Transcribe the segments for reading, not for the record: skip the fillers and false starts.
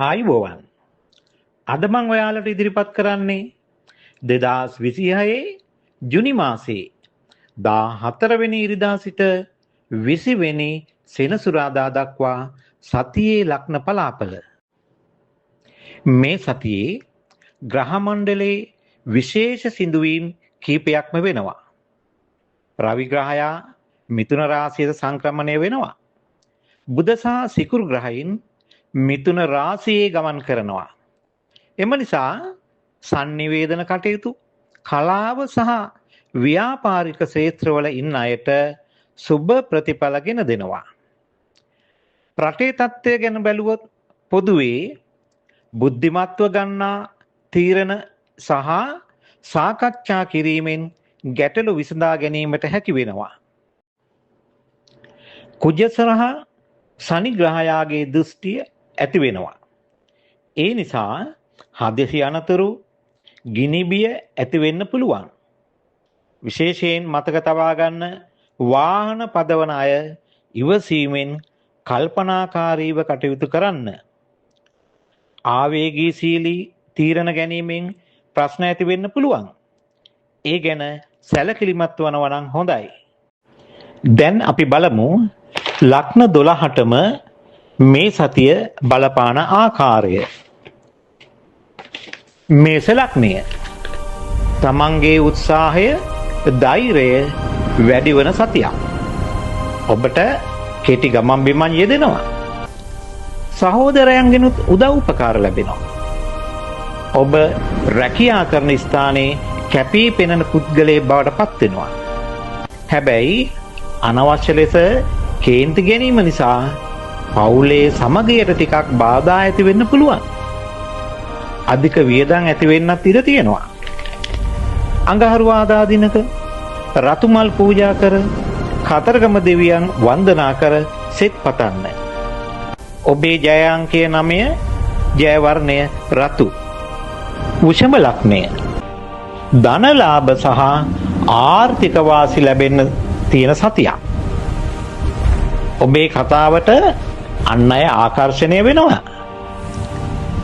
ආයුබෝවන්. අද මම ඔයාලට ඉදිරිපත් කරන්නේ 2026 ජුනි මාසයේ 14 වෙනි ඉරිදා සිට 20 වෙනි සෙනසුරාදා දක්වා සතියේ ලග්න පලාපල. මේ සතියේ ග්‍රහ මණ්ඩලයේ විශේෂ සිදුවීම් කීපයක්ම වෙනවා. රවි ග්‍රහයා මිථුන රාශියට සංක්‍රමණය වෙනවා. බුධ සහ සිකුරු ග්‍රහයින් මිථුන රාශියේ ගමන් කරනවා. එම නිසා sannivedana කටයුතු, කලාව සහ ව්‍යාපාරික ක්ෂේත්‍රවල ඉන්න අයට සුබ ප්‍රතිඵල ගෙන දෙනවා. රටේ තත්ත්වය ගැන බැලුවොත් පොදුවේ බුද්ධිමත්ව ගන්නා තීරණ සහ සාකච්ඡා කිරීමෙන් ගැටලු විසඳා ගැනීමට හැකි වෙනවා. කුජසරහ සනි ග්‍රහයාගේ දෘෂ්ටිය ඇති වෙනවා. ඒ නිසා හදිසි අනතුරු ගිනිබිය ඇති වෙන්න පුළුවන්. විශේෂයෙන් මතක තබා ගන්න, වාහන පදවන අය ඉවසීමෙන් කල්පනාකාරීව කටයුතු කරන්න. ආවේගීශීලී තීරණ ගැනීමෙන් ප්‍රශ්න ඇති වෙන්න පුළුවන්. ඒ ගැන සැලකිලිමත් වනවා නම් හොඳයි. දැන් අපි බලමු ලග්න 12ටම මේ සතිය බලපාන ආකාරය. මේෂ ලග්නය. තමන්ගේ උත්සාහය, ධෛර්යය වැඩි වන සතියක්. ඔබට කෙටි ගමන් බිමන් යෙදෙනවා. සහෝදරයන්ගෙනුත් උදව් උපකාර ලැබෙනවා. ඔබ රැකියා කරන ස්ථානයේ කැපී පෙනෙන පුද්ගලයෙක් බවට පත් වෙනවා. හැබැයි අනවශ්‍ය ලෙස කේන්ති ගැනීම නිසා පවුලේ සමගියට ටිකක් බාධා ඇති වෙන්න පුළුවන්. අධික වියදම් ඇති වෙන්නත් ඉඩ තියෙනවා. අඟහරුවාදා දිනක රතු මල් පූජා කර කතරගම දෙවියන් වන්දනා කර සෙත් පතන්න. ඔබේ ජය අංකය 9, ජය වර්ණය රතු. වෘෂභ ලග්නය. ධනලාභ සහ ආර්ථික වාසි ලැබෙන්න තියෙන සතියක්. ඔබේ කතාවට අන් අය ආකර්ෂණය වෙනවා.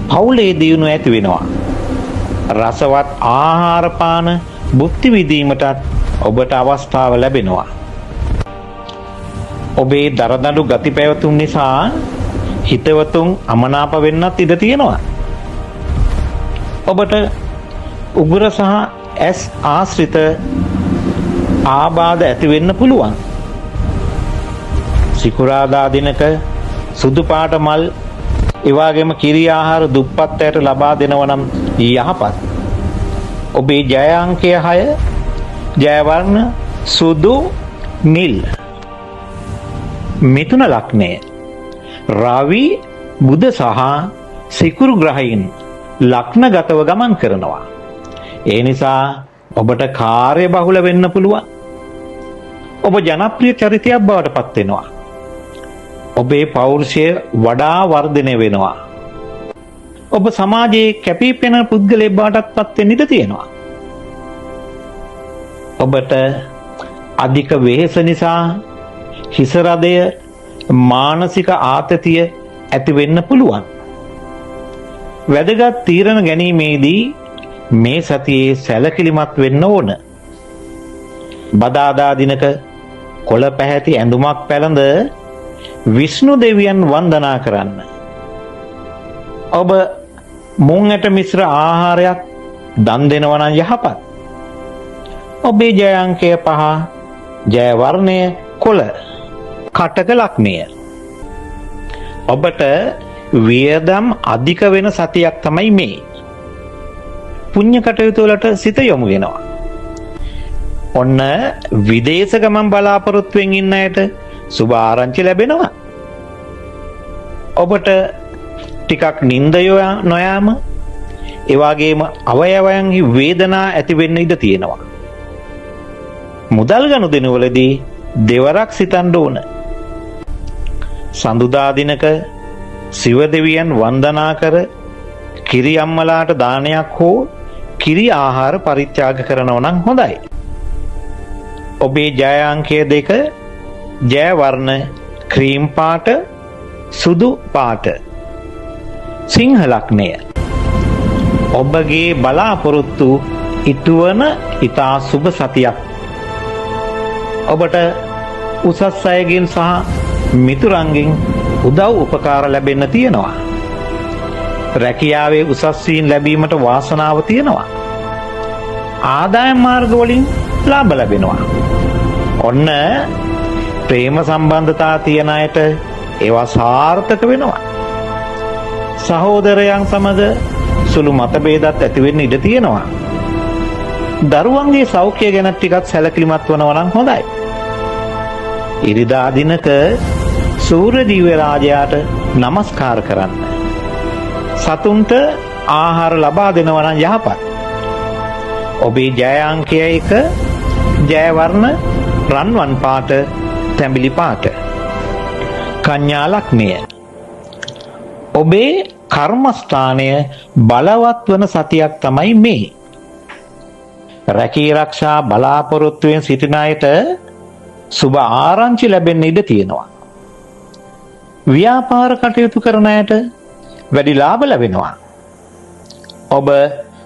පවුලේ දියුණුව ඇති වෙනවා. රසවත් ආහාර පාන භුක්ති විඳීමටත් ඔබට අවස්ථාව ලැබෙනවා. ඔබේ දරදඬු ගති පැවතුම් නිසා හිතවතුන් අමනාප වෙන්නත් ඉඩ තියෙනවා. ඔබට උග්‍ර සහ ඇස් ආශ්‍රිත ආබාධ ඇති වෙන්න පුළුවන්. සිකුරාදා දිනක සුදු පාට මල්, එවාගෙම කිරි ආහාර දුප්පත් අයට ලබා දෙනවා නම් යහපත්. ඔබේ ජය අංකය 6, ජය වර්ණ සුදු නිල්. මිථුන ලග්නය. රවි, බුධ සහ සිකුරු ග්‍රහයින් ලග්නගතව ගමන් කරනවා. ඒ නිසා ඔබට කාර්ය බහුල වෙන්න පුළුවන්. ඔබ ජනප්‍රිය චරිතයක් බවට පත් වෙනවා. ඔබේ පෞරුෂය වඩා වර්ධනය වෙනවා. ඔබ සමාජයේ කැපී පෙනෙන පුද්ගලයෙක් බවට පත් වෙන්න ඉඩ තියෙනවා. ඔබට අධික වෙහෙස නිසා හිස රදය, මානසික ආතතිය ඇති වෙන්න පුළුවන්. වැදගත් තීරණ ගැනීමේදී මේ සතියේ සැලකිලිමත් වෙන්න ඕන. බදාදා දිනක කොළ පැහැති ඇඳුමක් පැළඳ විෂ්ණු දෙවියන් වන්දනා කරන්න. ඔබ මුං ඇට මිශ්‍ර ආහාරයක් දන් දෙනවා නම් යහපත්. ඔබේ ජය අංකය 5, ජය වර්ණය කොළ. කටක ලග්නය. ඔබට වියදම් අධික වෙන සතියක් තමයි මේ. පුණ්‍ය කටයුතු වලට සිත යොමු වෙනවා. ඔන්න විදේශ ගමන් බලාපොරොත්තුෙන් ඉන්න අයට සුබ ආරංචි ලැබෙනවා. ඔබට ටිකක් නිින්ද නොයාම, ඒ වගේම අවයවයන්හි වේදනා ඇති වෙන්න ඉඩ තියෙනවා. මුදල් ගනුදෙනුවලදී දෙවරක් සිතන්න ඕන. සඳුදා දිනක සිව දෙවියන් වන්දනා කර කිරි අම්මලාට දානයක් හෝ කිරි ආහාර පරිත්‍යාග කරනවා නම් හොඳයි. ඔබේ ජය අංකය 2, ජය වර්ණ ක්‍රීම් පාට සුදු පාට. සිංහ ලග්නය. ඔබගේ බලාපොරොත්තු ඉටුවන ඉතා සුබ සතියක්. ඔබට උසස් අයගෙන් සහ මිතුරන්ගෙන් උදව් උපකාර ලැබෙන්න තියෙනවා. රැකියාවේ උසස් වීම් ලැබීමට වාසනාව තියෙනවා. ආදායම් මාර්ග වලින් ලාභ ලැබෙනවා. ඔන්න ප්‍රේම සම්බන්ධතා තියන අයට ඒවා සාර්ථක වෙනවා. සහෝදරයන් සමග සුළු මතභේදත් ඇති වෙන්න ඉඩ තියෙනවා. දරුවන්ගේ සෞඛ්‍ය ගැන ටිකක් සැලකිලිමත් වනවා නම් හොඳයි. ඉරිදා දිනක සූර්ය දිව්‍ය රාජයාට নমස්කාර කරන්න. සතුන්ට ආහාර ලබා දෙනවා නම් යහපත්. ඔබේ ජය අංකය 1, ජය වර්ණ රන්වන් පාට, තැඹිලි පාට. කන්‍යා ලග්නය. ඔබේ කර්මස්ථානය බලවත් වන සතියක් තමයි මේ. රැකී ආරක්ෂා බලාපොරොත්තුවෙන් සිටින අයට සුබ ආරංචි ලැබෙන්න ඉඩ තියෙනවා. ව්‍යාපාර කටයුතු කරන අයට වැඩි ලාභ ලැබෙනවා. ඔබ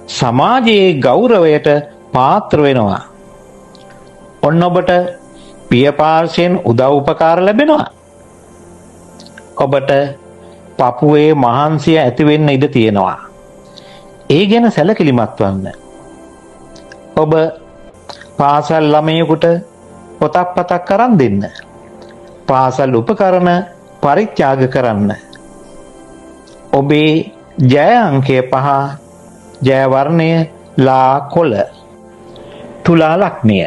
සමාජයේ ගෞරවයට පාත්‍ර වෙනවා. ඔන්න ඔබට පිය පාර්ශ්වයෙන් උදව් උපකාර ලැබෙනවා. ඔබට පපුවේ මහන්සිය ඇති වෙන්න ඉඩ තියෙනවා. ඒ ගැන සැලකිලිමත් වන්න. ඔබ පාසල් ළමයෙකුට පොතක් පතක් අරන් දෙන්න. පාසල් උපකරණ පරිත්‍යාග කරන්න. ඔබේ ජය අංකය 5, ජය වර්ණය ලා කොළ. තුලා ලග්නය.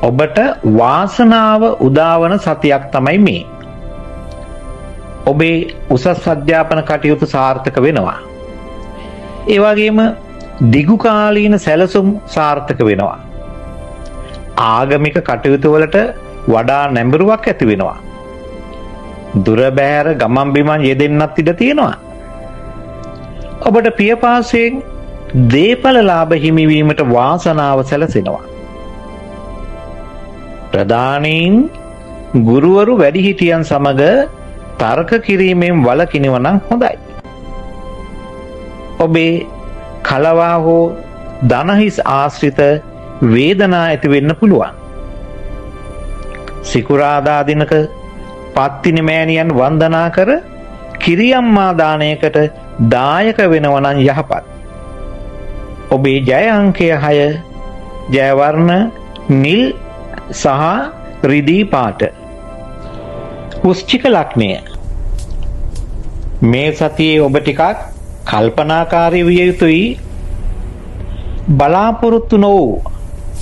ඔබට වාසනාව උදාවන සතියක් තමයි මේ. ඔබේ උසස් අධ්‍යාපන කටයුතු සාර්ථක වෙනවා. ඒ වගේම දිගු කාලීන සැලසුම් සාර්ථක වෙනවා. ආගමික කටයුතු වලට වඩා නැඹුරුවක් ඇති වෙනවා. දුර බැහැර ගමන් බිමන් යෙදෙන්නත් ඉඩ තියෙනවා. ඔබට පියපාසයෙන් දේපල ලාභ හිමිවීමට වාසනාව සැලසෙනවා. ප්‍රධානීන් ගුරුවරු වැඩිහිටියන් සමග තර්ක කිරීමෙන් වළකිනව නම් හොඳයි. ඔබේ කලවා හෝ ධනහිස් ආශ්‍රිත වේදනා ඇති වෙන්න පුළුවන්. සිකුරාදා දිනක පත්තිනි මෑණියන් වන්දනා කර කිරියම්මා දානයකට දායක වෙනව නම් යහපත්. ඔබේ ජය අංකය 6, ජය වර්ණ නිල් සහ රිදී පාට. වෘශ්චික ලග්නය. මේ සතියේ ඔබ ටිකක් කල්පනාකාරී විය යුතුයි. බලාපොරොත්තු නොවූ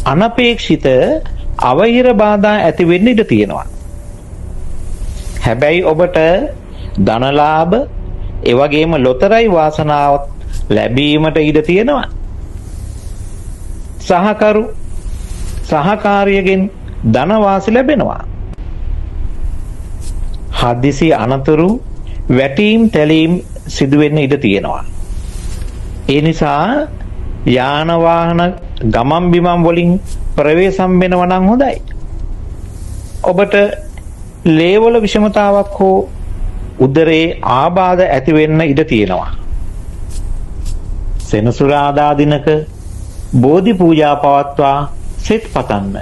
අනපේක්ෂිත අවහිර බාධා ඇති වෙන්න ඉඩ තියෙනවා. හැබැයි ඔබට ධනලාභ එවැගේම ලොතරැයි වාසනාව ලැබීමට ඉඩ තියෙනවා. සහකාරියගෙන් ධනවාසි ලැබෙනවා. හදිසි අනතුරු වැටීම් තැලීම් සිදුවෙන්න ඉඩ තියෙනවා. ඒ නිසා යාන වාහන ගමන් බිමන් වලින් ප්‍රවේශම් වෙනවා නම් හොඳයි. ඔබට ලේවල විෂමතාවක් හෝ උදරේ ආබාධ ඇති වෙන්න ඉඩ තියෙනවා. සෙනසුරාදා දිනක බෝධි පූජා පවත්වා සෙත් පතන්න.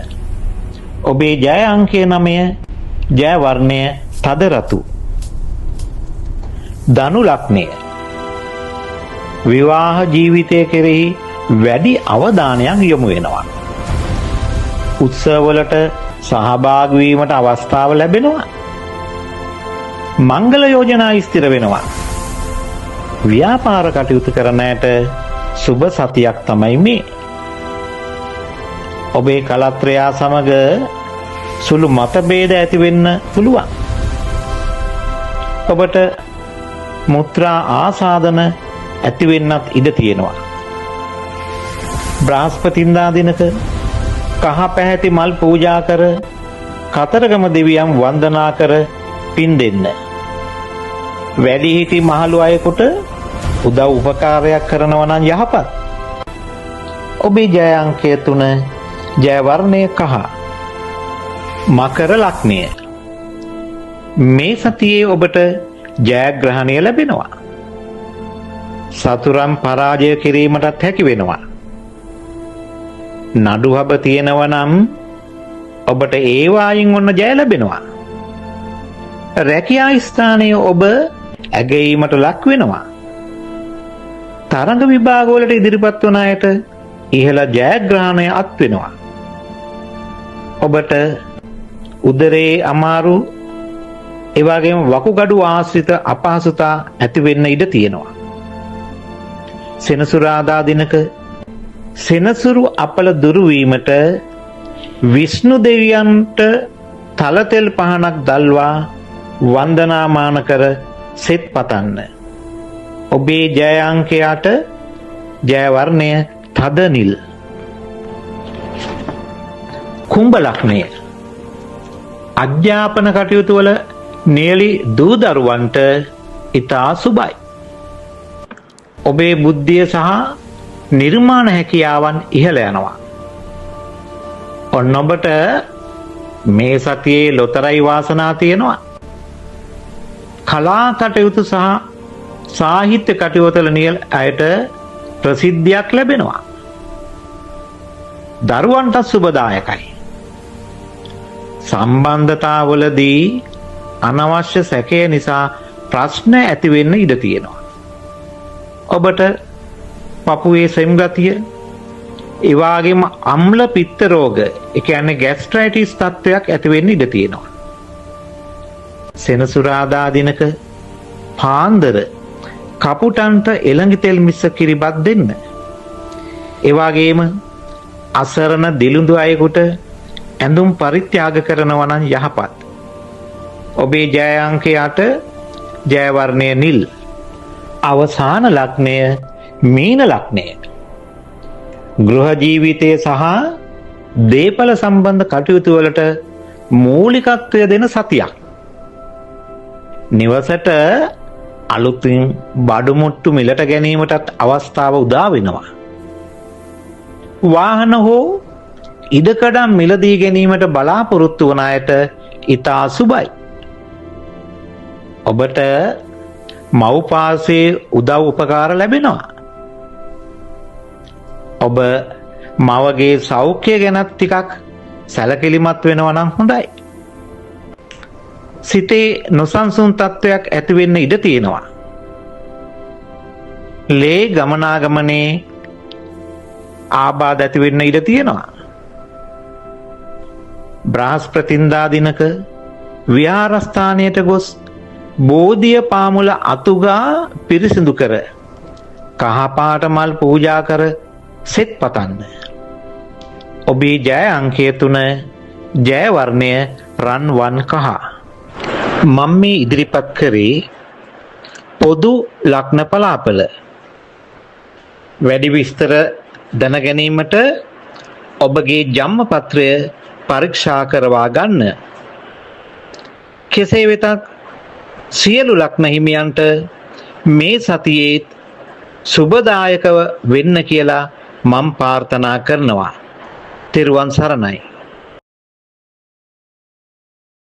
ඔබේ ජය අංකය 9, ජය වර්ණය තද රතු. ධනු ලග්නය. විවාහ ජීවිතය කෙරෙහි වැඩි අවධානයක් යොමු වෙනවා. උත්සවවලට සහභාගී වීමට අවස්ථාව ලැබෙනවා. මංගල යෝජනා ස්ථිර වෙනවා. ව්‍යාපාර කටයුතු කරන අයට සුබ සතියක් තමයි මේ. ඔබේ කලත්‍රයා සමග සුළු මතභේද ඇති වෙන්න පුළුවන්. ඔබට මුත්‍රා ආසාදන ඇති වෙන්නත් ඉඩ තියෙනවා. බ්‍රහස්පතින්දා දිනක කහ පැහැති මල් පූජා කර කතරගම දෙවියන් වන්දනා කර පින් දෙන්න. වැඩිහිටි මහලු අයෙකුට උදව් උපකාරයක් කරනවා නම් යහපත්. ඔබේ ජය අංකය 3, ජය වර්ණය කහ. මකර ලග්නය. මේ සතියේ ඔබට ජයග්‍රහණය ලැබෙනවා. සතුරන් පරාජය කිරීමටත් හැකි වෙනවා. නඩු හබ තියෙනවා නම් ඔබට ඒවායින් ඔන්න ජය ලැබෙනවා. රැකියා ස්ථානයේ ඔබ ඇගීමට ලක් වෙනවා. තරඟ විභාගවලට ඉදිරිපත් වන අයට ඉහළ ජයග්‍රහණය අත් වෙනවා. ඔබට උදරයේ අමාරු එවාගේම වකුගඩු ආශ්‍රිත අපහසුතා ඇති වෙන්න ඉඩ තියෙනවා. සෙනසුරාදා දිනක සෙනසුරු අපල දුරු වීමට විෂ්ණු දෙවියන්ට තලතෙල් පහනක් දල්වා වන්දනාමාන කර සෙත් පතන්න. ඔබේ ජය අංකයට ජය වර්ණය තද නිල්. කුම්භ ලග්නය. අධ්‍යාපන කටයුතු වල නියලි දූ දරුවන්ට ඉතා සුබයි. ඔබේ බුද්ධිය සහ නිර්මාණ හැකියාවන් ඉහළ යනවා. ඔන්න ඔබට මේ සතියේ ලොතරැයි වාසනා තියෙනවා. කලා කටයුතු සහ සාහිත්‍ය කටයුතු වල නියැල අයට ප්‍රසිද්ධියක් ලැබෙනවා. දරුවන්ට සුබදායකයි. සම්බන්ධතාවලදී අනවශ්‍ය සැකය නිසා ප්‍රශ්න ඇති වෙන්න ඉඩ තියෙනවා. ඔබට පපුවේ සෙම් ගතිය, ඒ වගේම අම්ල පිත්ත රෝග, ඒ කියන්නේ ગેස්ට්‍රයිටිස් තත්ත්වයක් ඇති වෙන්න ඉඩ තියෙනවා. සෙනසුරාදා දිනක පාන්දර කපුටන්ට එළඟි තෙල් මිස කිරිබත් දෙන්න. ඒ වගේම අසරණ දිලුඳු අයෙකුට ඇඳුම් පරිත්‍යාග කරනවා නම් යහපත්. ඔබේ ජය අංකයට ජය වර්ණය නිල්. අවසාන ලග්නය මීන ලග්නය. ගෘහ ජීවිතය සහ දේපල සම්බන්ධ කටයුතු වලට මූලිකත්වය දෙන සතියක්. නිවසට අලුතින් බඩුමුට්ටු මිලට ගැනීමටත් අවස්ථාව උදා වෙනවා. වාහන හෝ ඉඩකඩම් මිලදී ගැනීමට බලාපොරොත්තු වන අයට ඉතා සුබයි. ඔබට මව්පාසේ උදව් උපකාර ලැබෙනවා. ඔබ මවගේ සෞඛ්‍ය ගැනත් ටිකක් සැලකිලිමත් වෙනවා නම් හොඳයි. සිතේ නොසන්සුන් තත්ත්වයක් ඇති වෙන්න ඉඩ තියෙනවා. ලේ ගමනාගමනේ ආබාධ ඇති වෙන්න ඉඩ තියෙනවා. බ්‍රහස්පතින්දා දිනක විහාරස්ථානයට ගොස් බෝධිය පාමුල අතුගා පිරිසිදු කර කහපාට මල් පූජා කර සෙත් පතන්න. ඔබේ ජය අංකය 3 ජය වර්ණය රන්වන් කහ. මම මේ ඉදිරිපත් කරේ පොදු ලග්න පලාපල. වැඩි විස්තර දැන ගැනීමට ඔබගේ ජන්මපත්‍රය පරීක්ෂා කරවා ගන්න. කෙසේ වෙතත් සියලු ලග්න හිමියන්ට මේ සතියේ සුබදායකව වෙන්න කියලා මම ප්‍රාර්ථනා කරනවා. තෙරුවන් සරණයි.